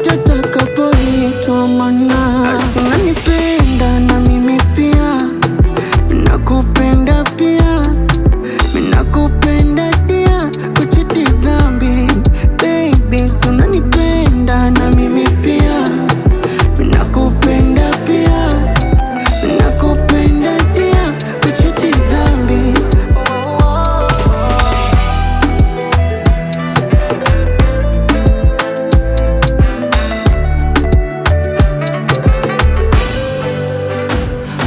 popote utakapoitwa, maana si unanipenda na mimi pia nakupenda pia, nakupenda dia, kuchiti dhambi baby. Si unanipenda na mimi pia nakupenda pia, nakupenda dia, kuchiti dhambi.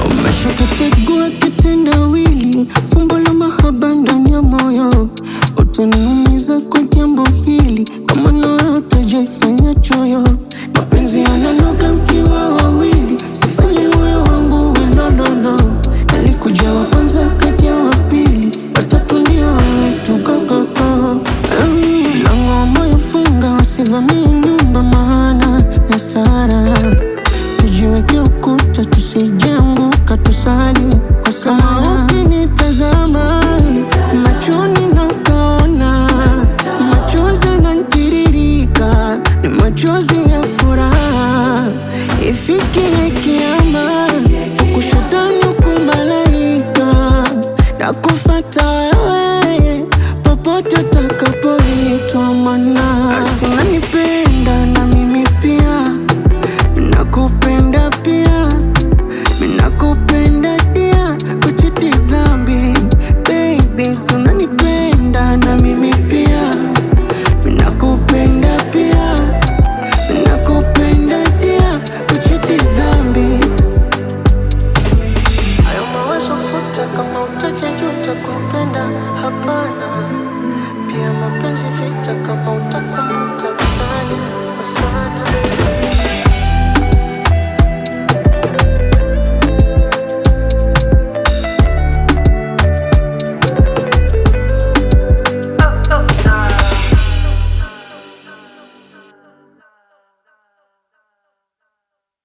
Umeshakutegua kitendawili, fumbo la mahaba ndani ya moyo. Utaniumiza kwa jambo hili, kama nawe utajifanya choyo. Mapenzi yananoga mkiwa wawili, sifanye moyo wangu wilololo. Alikuja wa kwanza kati ya wa pili, watatu ndio wetu gogogo. Lango moyo funga, wasivamie nyumba maana hasara. Tujiweke ukuta tusijeanguka, tusali kwa sana. Ukinitazama machoni nakaona machozi yanatiririka, ni machozi